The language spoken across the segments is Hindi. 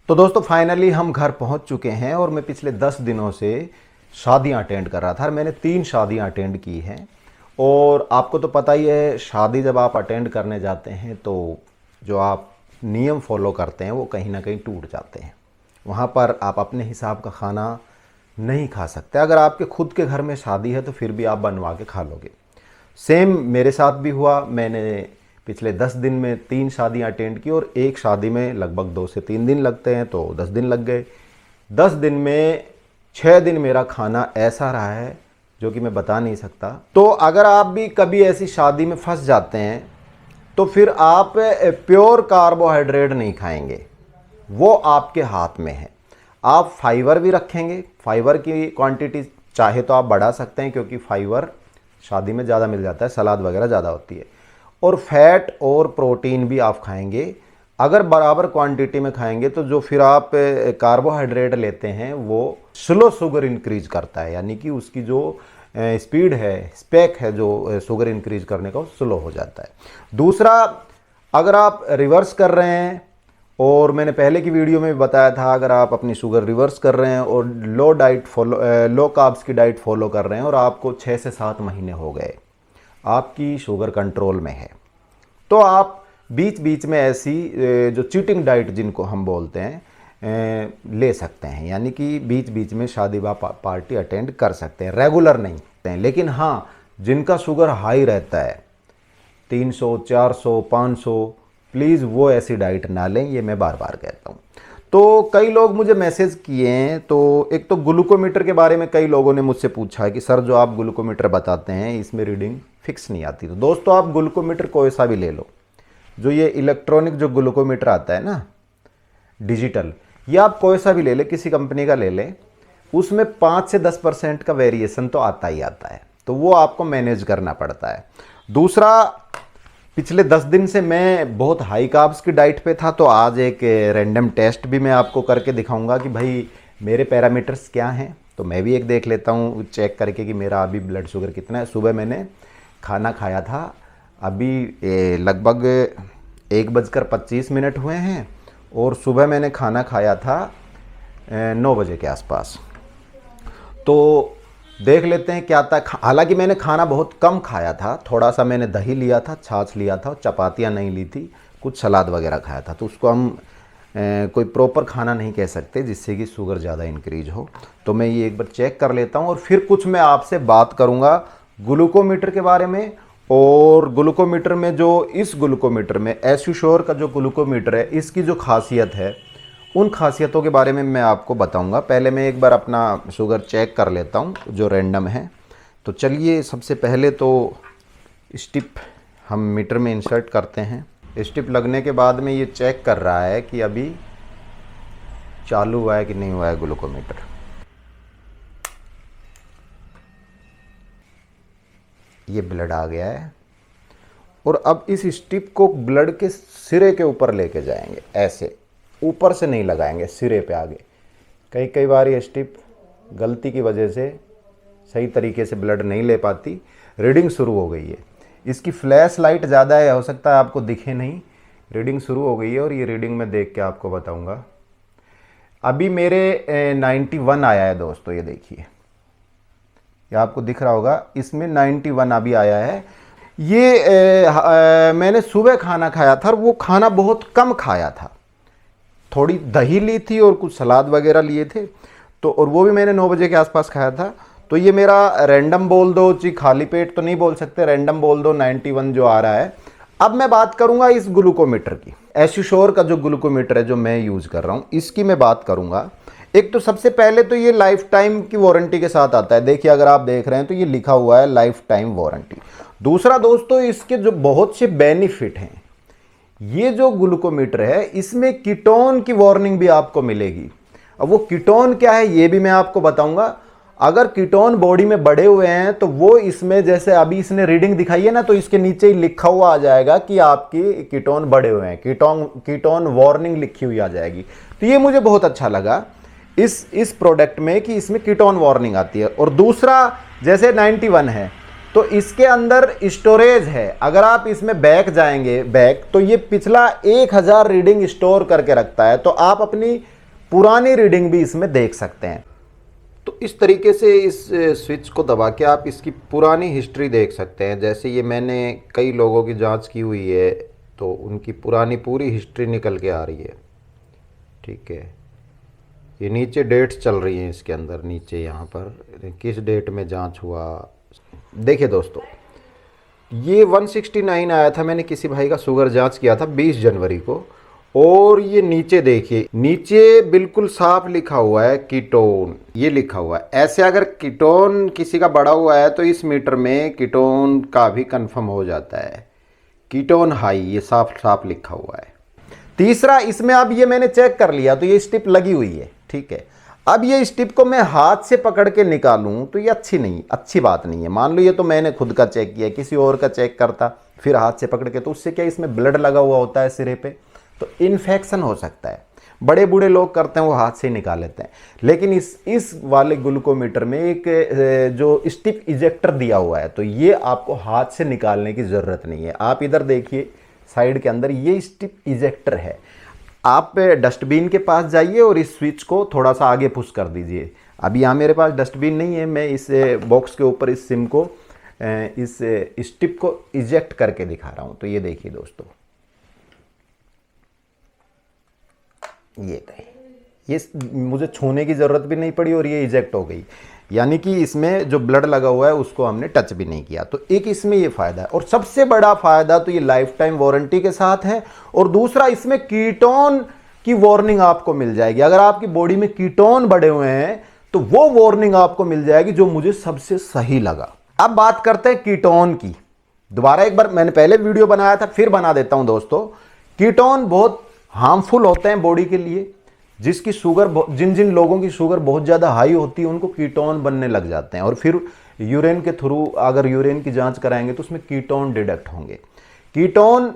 तो दोस्तों फाइनली हम घर पहुंच चुके हैं और मैं पिछले 10 दिनों से शादियां अटेंड कर रहा था और मैंने 3 शादियां अटेंड की हैं। और आपको तो पता ही है, शादी जब आप अटेंड करने जाते हैं तो जो आप नियम फॉलो करते हैं वो कहीं ना कहीं टूट जाते हैं। वहाँ पर आप अपने हिसाब का खाना नहीं खा सकते। अगर आपके खुद के घर में शादी है तो फिर भी आप बनवा के खा लोगे। सेम मेरे साथ भी हुआ। मैंने पिछले 10 दिन में 3 शादियां अटेंड की और एक शादी में लगभग 2 से 3 दिन लगते हैं, तो 10 दिन लग गए। 10 दिन में 6 दिन मेरा खाना ऐसा रहा है जो कि मैं बता नहीं सकता। तो अगर आप भी कभी ऐसी शादी में फंस जाते हैं तो फिर आप प्योर कार्बोहाइड्रेट नहीं खाएंगे, वो आपके हाथ में है। आप फाइबर भी रखेंगे, फाइबर की क्वांटिटी चाहे तो आप बढ़ा सकते हैं क्योंकि फाइबर शादी में ज़्यादा मिल जाता है, सलाद वगैरह ज़्यादा होती है। और फैट और प्रोटीन भी आप खाएंगे। अगर बराबर क्वांटिटी में खाएंगे तो जो फिर आप कार्बोहाइड्रेट लेते हैं वो स्लो शुगर इंक्रीज करता है, यानी कि उसकी जो स्पीड है, स्पेक है जो शुगर इंक्रीज करने का, वो स्लो हो जाता है। दूसरा, अगर आप रिवर्स कर रहे हैं, और मैंने पहले की वीडियो में भी बताया था, अगर आप अपनी शुगर रिवर्स कर रहे हैं और लो कार्ब्स की डाइट फॉलो कर रहे हैं और आपको 6 से 7 महीने हो गए, आपकी शुगर कंट्रोल में है, तो आप बीच बीच में ऐसी जो चीटिंग डाइट जिनको हम बोलते हैं ले सकते हैं, यानी कि बीच बीच में शादी पार्टी अटेंड कर सकते हैं, रेगुलर नहीं। लेकिन हाँ, जिनका शुगर हाई रहता है 300, 400, 500, प्लीज़ वो ऐसी डाइट ना लें, ये मैं बार बार कहता हूँ। तो कई लोग मुझे मैसेज किए हैं। तो एक तो ग्लूकोमीटर के बारे में कई लोगों ने मुझसे पूछा है कि सर जो आप ग्लूकोमीटर बताते हैं इसमें रीडिंग फिक्स नहीं आती। तो दोस्तों आप ग्लूकोमीटर कोई सा भी ले लो, जो ये इलेक्ट्रॉनिक जो ग्लूकोमीटर आता है ना, डिजिटल, ये आप कोई सा भी ले लें, किसी कंपनी का ले लें, उसमें 5 से 10% का वेरिएशन तो आता ही आता है, तो वो आपको मैनेज करना पड़ता है। दूसरा, पिछले 10 दिन से मैं बहुत हाई कार्ब्स की डाइट पे था, तो आज एक रैंडम टेस्ट भी मैं आपको करके दिखाऊंगा कि भाई मेरे पैरामीटर्स क्या हैं। तो मैं भी एक देख लेता हूँ चेक करके कि मेरा अभी ब्लड शुगर कितना है। सुबह मैंने खाना खाया था, अभी लगभग 1:25 हुए हैं, और सुबह मैंने खाना खाया था 9 बजे के आसपास। तो देख लेते हैं क्या था। हालांकि मैंने खाना बहुत कम खाया था, थोड़ा सा मैंने दही लिया था, छाछ लिया था, चपातियाँ नहीं ली थी, कुछ सलाद वगैरह खाया था। तो उसको हम कोई प्रॉपर खाना नहीं कह सकते जिससे कि शुगर ज़्यादा इंक्रीज हो। तो मैं ये एक बार चेक कर लेता हूँ और फिर कुछ मैं आपसे बात करूँगा ग्लूकोमीटर के बारे में। और ग्लूकोमीटर में जो इस ग्लूकोमीटर में एस्यूश्योर का जो ग्लूकोमीटर है, इसकी जो खासियत है, उन खासियतों के बारे में मैं आपको बताऊंगा। पहले मैं एक बार अपना शुगर चेक कर लेता हूं जो रैंडम है। तो चलिए, सबसे पहले तो स्टिप हम मीटर में इंसर्ट करते हैं। स्टिप लगने के बाद में ये चेक कर रहा है कि अभी चालू हुआ है कि नहीं हुआ है ग्लूकोमीटर। ये ब्लड आ गया है और अब इस स्टिप को ब्लड के सिरे के ऊपर लेके जाएंगे, ऐसे ऊपर से नहीं लगाएंगे, सिरे पे आगे। कई बार ये स्टिप गलती की वजह से सही तरीके से ब्लड नहीं ले पाती। रीडिंग शुरू हो गई है। इसकी फ्लैश लाइट ज़्यादा है, हो सकता है आपको दिखे नहीं। रीडिंग शुरू हो गई है और ये रीडिंग मैं देख के आपको बताऊंगा। अभी मेरे 91 आया है दोस्तों, ये देखिए, ये आपको दिख रहा होगा, इसमें 91 अभी आया है। ये मैंने सुबह खाना खाया था और वो खाना बहुत कम खाया था, थोड़ी दही ली थी और कुछ सलाद वगैरह लिए थे, तो और वो भी मैंने 9 बजे के आसपास खाया था। तो ये मेरा रैंडम बोल दो जी, खाली पेट तो नहीं बोल सकते, रैंडम बोल दो 91 जो आ रहा है। अब मैं बात करूंगा इस ग्लूकोमीटर की। एस्यूश्योर का जो ग्लूकोमीटर है जो मैं यूज कर रहा हूं, इसकी मैं बात करूंगा। एक तो सबसे पहले तो ये लाइफ टाइम की वारंटी के साथ आता है। देखिए, अगर आप देख रहे हैं तो ये लिखा हुआ है लाइफ टाइम वारंटी। दूसरा दोस्तों, इसके जो बहुत से बेनिफिट हैं, ये जो ग्लूकोमीटर है इसमें कीटोन की वार्निंग भी आपको मिलेगी। अब वो कीटोन क्या है ये भी मैं आपको बताऊंगा। अगर कीटोन बॉडी में बढ़े हुए हैं तो वो इसमें, जैसे अभी इसने रीडिंग दिखाई है ना, तो इसके नीचे ही लिखा हुआ आ जाएगा कि आपकी कीटोन बढ़े हुए हैं, कीटोन वार्निंग लिखी हुई आ जाएगी। तो ये मुझे बहुत अच्छा लगा इस प्रोडक्ट में कि इसमें कीटोन वार्निंग आती है। और दूसरा, जैसे 91 है तो इसके अंदर स्टोरेज है। अगर आप इसमें बैक जाएंगे, तो ये पिछला 1000 रीडिंग स्टोर करके रखता है। तो आप अपनी पुरानी रीडिंग भी इसमें देख सकते हैं। तो इस तरीके से इस स्विच को दबा के आप इसकी पुरानी हिस्ट्री देख सकते हैं। जैसे ये मैंने कई लोगों की जांच की हुई है तो उनकी पुरानी पूरी हिस्ट्री निकल के आ रही है। ठीक है, ये नीचे डेट्स चल रही हैं इसके अंदर, नीचे यहाँ पर किस डेट में जांच हुआ। देखिए दोस्तों, ये 169 आया था, मैंने किसी भाई का शुगर जांच किया था 20 जनवरी को, और ये नीचे देखिए, नीचे बिल्कुल साफ लिखा हुआ है कीटोन, ये लिखा हुआ है। ऐसे अगर कीटोन किसी का बढ़ा हुआ है तो इस मीटर में कीटोन का भी कंफर्म हो जाता है, कीटोन हाई, ये साफ साफ लिखा हुआ है। तीसरा, इसमें अब ये मैंने चेक कर लिया तो ये स्टिप लगी हुई है। ठीक है, अब ये स्टिप को मैं हाथ से पकड़ के निकालूं तो ये अच्छी बात नहीं है। मान लो ये तो मैंने खुद का चेक किया, किसी और का चेक करता फिर हाथ से पकड़ के, तो उससे क्या इसमें ब्लड लगा हुआ होता है सिरे पे, तो इन्फेक्शन हो सकता है। बड़े बूढ़े लोग करते हैं वो हाथ से ही निकाल लेते हैं, लेकिन इस वाले ग्लूकोमीटर में एक जो स्टिप इजेक्टर दिया हुआ है, तो ये आपको हाथ से निकालने की ज़रूरत नहीं है। आप इधर देखिए साइड के अंदर ये स्टिप इजेक्टर है। आप डस्टबिन के पास जाइए और इस स्विच को थोड़ा सा आगे पुश कर दीजिए। अभी यहाँ मेरे पास डस्टबिन नहीं है, मैं इस बॉक्स के ऊपर इस सिम को, इस स्टिप को इजेक्ट करके दिखा रहा हूँ। तो ये देखिए दोस्तों, ये मुझे छूने की ज़रूरत भी नहीं पड़ी और ये इजेक्ट हो गई, यानी कि इसमें जो ब्लड लगा हुआ है उसको हमने टच भी नहीं किया। तो एक इसमें ये फ़ायदा है, और सबसे बड़ा फ़ायदा तो ये लाइफ टाइम वारंटी के साथ है। और दूसरा, इसमें कीटोन की वार्निंग आपको मिल जाएगी। अगर आपकी बॉडी में कीटोन बढ़े हुए हैं तो वो वार्निंग आपको मिल जाएगी, जो मुझे सबसे सही लगा। अब बात करते हैं कीटोन की। दोबारा एक बार, मैंने पहले वीडियो बनाया था, फिर बना देता हूं दोस्तों। कीटोन बहुत हार्मफुल होते हैं बॉडी के लिए। जिसकी शुगर, जिन जिन लोगों की शुगर बहुत ज़्यादा हाई होती है उनको कीटोन बनने लग जाते हैं, और फिर यूरिन के थ्रू अगर यूरिन की जांच कराएंगे तो उसमें कीटोन डिटेक्ट होंगे। कीटोन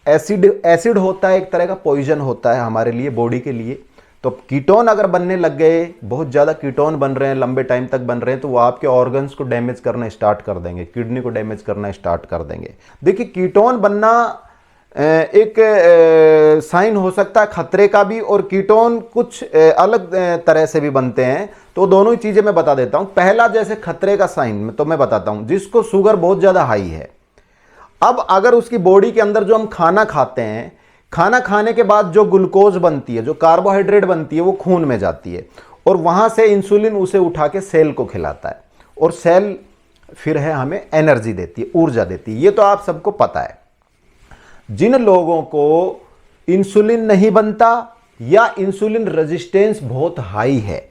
एसिड होता है, एक तरह का पॉइजन होता है हमारे लिए, बॉडी के लिए। तो कीटोन अगर बनने लग गए, बहुत ज़्यादा कीटोन बन रहे हैं, लंबे टाइम तक बन रहे हैं, तो वो आपके ऑर्गन्स को डैमेज करना स्टार्ट कर देंगे, किडनी को डैमेज करना स्टार्ट कर देंगे। देखिए, कीटोन बनना एक साइन हो सकता है खतरे का भी, और कीटोन कुछ अलग तरह से भी बनते हैं। तो दोनों ही चीज़ें मैं बता देता हूं। पहला, जैसे खतरे का साइन तो मैं बताता हूं, जिसको शुगर बहुत ज़्यादा हाई है, अब अगर उसकी बॉडी के अंदर जो हम खाना खाते हैं, खाना खाने के बाद जो ग्लूकोज बनती है, जो कार्बोहाइड्रेट बनती है, वो खून में जाती है, और वहाँ से इंसुलिन उसे उठा के सेल को खिलाता है, और सेल फिर है हमें एनर्जी देती है, ऊर्जा देती है। ये तो आप सबको पता है। जिन लोगों को इंसुलिन नहीं बनता या इंसुलिन रेजिस्टेंस बहुत हाई है,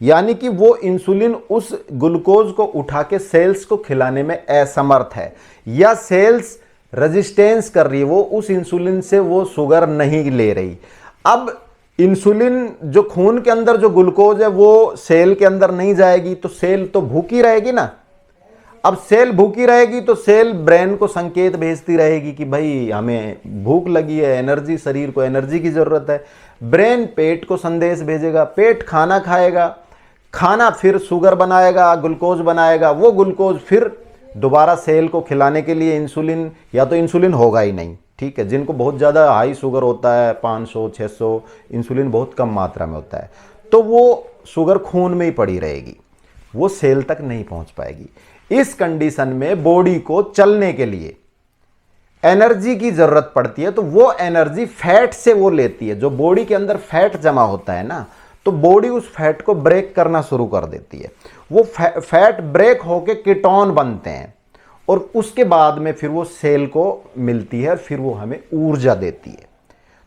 यानी कि वो इंसुलिन उस ग्लूकोज को उठा के सेल्स को खिलाने में असमर्थ है, या सेल्स रेजिस्टेंस कर रही है, वो उस इंसुलिन से वो शुगर नहीं ले रही। अब इंसुलिन जो खून के अंदर जो ग्लूकोज है वो सेल के अंदर नहीं जाएगी, तो सेल तो भूखी रहेगी ना। अब सेल भूखी रहेगी तो सेल ब्रेन को संकेत भेजती रहेगी कि भाई हमें भूख लगी है, एनर्जी, शरीर को एनर्जी की जरूरत है। ब्रेन पेट को संदेश भेजेगा, पेट खाना खाएगा, खाना फिर शुगर बनाएगा, ग्लूकोज बनाएगा, वो ग्लूकोज फिर दोबारा सेल को खिलाने के लिए इंसुलिन, या तो इंसुलिन होगा ही नहीं। ठीक है, जिनको बहुत ज़्यादा हाई शुगर होता है, 500 600, इंसुलिन बहुत कम मात्रा में होता है, तो वो शुगर खून में ही पड़ी रहेगी, वो सेल तक नहीं पहुंच पाएगी। इस कंडीशन में बॉडी को चलने के लिए एनर्जी की जरूरत पड़ती है, तो वो एनर्जी फैट से वो लेती है। जो बॉडी के अंदर फैट जमा होता है ना, तो बॉडी उस फैट को ब्रेक करना शुरू कर देती है। वो फैट ब्रेक होके कीटोन बनते हैं, और उसके बाद में फिर वो सेल को मिलती है, फिर वो हमें ऊर्जा देती है।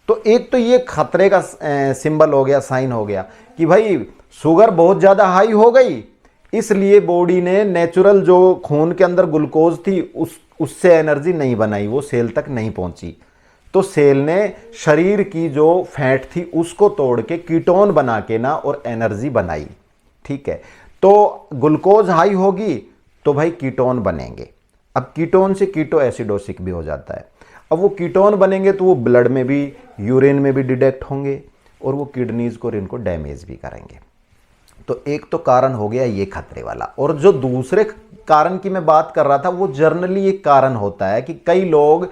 तो एक तो ये खतरे का सिंबल हो गया, साइन हो गया कि भाई शुगर बहुत ज़्यादा हाई हो गई, इसलिए बॉडी ने नेचुरल जो खून के अंदर ग्लूकोज थी उससे एनर्जी नहीं बनाई, वो सेल तक नहीं पहुंची। तो सेल ने शरीर की जो फैट थी उसको तोड़ के कीटोन बना के ना और एनर्जी बनाई। ठीक है, तो ग्लूकोज हाई होगी तो भाई कीटोन बनेंगे। अब कीटोन से कीटो एसिडोसिक भी हो जाता है। अब वो कीटोन बनेंगे तो वो ब्लड में भी, यूरिन में भी डिटेक्ट होंगे, और वो किडनीज को, इनको डैमेज भी करेंगे। तो एक तो कारण हो गया ये खतरे वाला। और जो दूसरे कारण की मैं बात कर रहा था, वो जर्नली एक कारण होता है कि कई लोग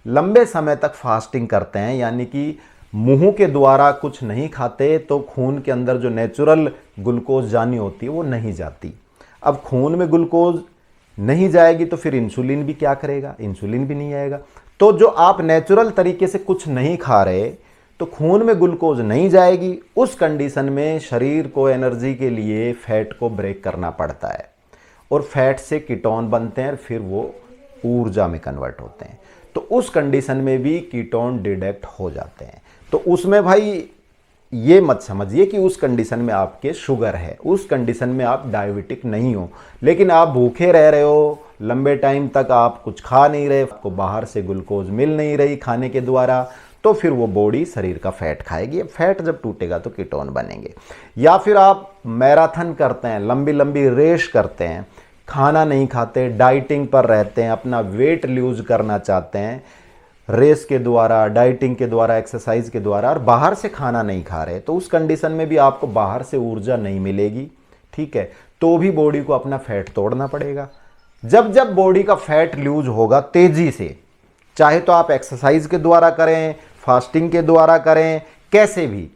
लंबे समय तक फास्टिंग करते हैं, यानी कि मुंह के द्वारा कुछ नहीं खाते तो खून के अंदर जो नेचुरल ग्लूकोज जानी होती है वो नहीं जाती। अब खून में ग्लूकोज नहीं जाएगी तो फिर इंसुलिन भी क्या करेगा, इंसुलिन भी नहीं आएगा। तो जो आप नेचुरल तरीके से कुछ नहीं खा रहे तो खून में ग्लूकोज नहीं जाएगी, उस कंडीशन में शरीर को एनर्जी के लिए फैट को ब्रेक करना पड़ता है और फैट से कीटोन बनते हैं, फिर वो ऊर्जा में कन्वर्ट होते हैं। तो उस कंडीशन में भी कीटोन डिडक्ट हो जाते हैं। तो उसमें भाई ये मत समझिए कि उस कंडीशन में आपके शुगर है, उस कंडीशन में आप डायबिटिक नहीं हो, लेकिन आप भूखे रह रहे हो, लंबे टाइम तक आप कुछ खा नहीं रहे, आपको बाहर से ग्लूकोज मिल नहीं रही खाने के द्वारा, तो फिर वो बॉडी शरीर का फैट खाएगी। फैट जब टूटेगा तो कीटोन बनेंगे। या फिर आप मैराथन करते हैं, लंबी लंबी रेस करते हैं, खाना नहीं खाते, डाइटिंग पर रहते हैं, अपना वेट लूज करना चाहते हैं रेस के द्वारा, डाइटिंग के द्वारा, एक्सरसाइज के द्वारा, और बाहर से खाना नहीं खा रहे, तो उस कंडीशन में भी आपको बाहर से ऊर्जा नहीं मिलेगी, ठीक है, तो भी बॉडी को अपना फैट तोड़ना पड़ेगा। जब जब बॉडी का फैट लूज होगा तेजी से, चाहे तो आप एक्सरसाइज के द्वारा करें, फास्टिंग के द्वारा करें, कैसे भी,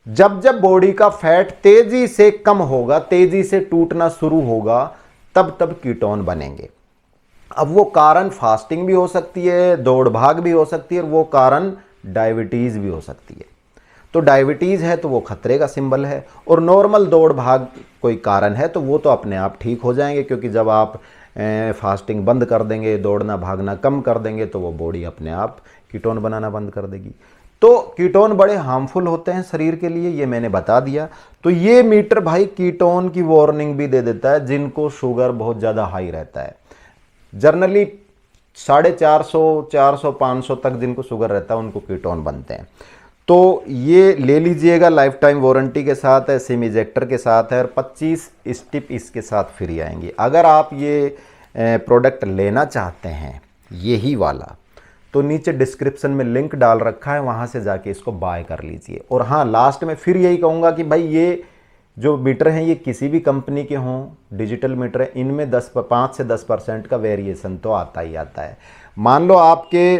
जब जब बॉडी का फैट तेजी से कम होगा, तेजी से टूटना शुरू होगा, तब तब कीटोन बनेंगे। अब वो कारण फास्टिंग भी हो सकती है, दौड़ भाग भी हो सकती है, और वो कारण डायबिटीज़ भी हो सकती है। तो डायबिटीज़ है तो वो खतरे का सिंबल है, और नॉर्मल दौड़ भाग कोई कारण है तो वो तो अपने आप ठीक हो जाएंगे, क्योंकि जब आप फास्टिंग बंद कर देंगे, दौड़ना भागना कम कर देंगे, तो वो बॉडी अपने आप कीटोन बनाना बंद कर देगी। तो कीटोन बड़े हार्मफुल होते हैं शरीर के लिए, ये मैंने बता दिया। तो ये मीटर भाई कीटोन की वार्निंग भी दे देता है जिनको शुगर बहुत ज़्यादा हाई रहता है। जनरली 450, 400, 500 तक जिनको शुगर रहता है उनको कीटोन बनते हैं। तो ये ले लीजिएगा, लाइफ टाइम वारंटी के साथ है, सिम इजेक्टर के साथ है, और 25 स्टिप इसके साथ फ्री आएंगी। अगर आप ये प्रोडक्ट लेना चाहते हैं यही वाला, तो नीचे डिस्क्रिप्शन में लिंक डाल रखा है, वहाँ से जाके इसको बाय कर लीजिए। और हाँ, लास्ट में फिर यही कहूँगा कि भाई ये जो मीटर हैं ये किसी भी कंपनी के हों, डिजिटल मीटर है, इनमें 5 से 10% का वेरिएशन तो आता ही आता है। मान लो आपके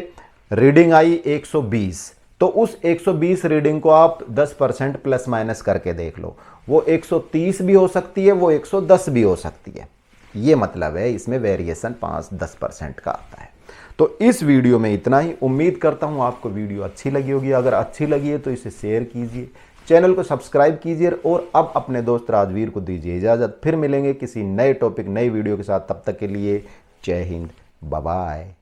रीडिंग आई 120, तो उस 120 रीडिंग को आप 10% प्लस माइनस करके देख लो, वो 130 भी हो सकती है, वो 110 भी हो सकती है। ये मतलब है इसमें वेरिएशन 5-10% का आता है। तो इस वीडियो में इतना ही। उम्मीद करता हूँ आपको वीडियो अच्छी लगी होगी। अगर अच्छी लगी है तो इसे शेयर कीजिए, चैनल को सब्सक्राइब कीजिए, और अब अपने दोस्त राजवीर को दीजिए इजाज़त। फिर मिलेंगे किसी नए टॉपिक, नई वीडियो के साथ। तब तक के लिए जय हिंद, बाय बाय।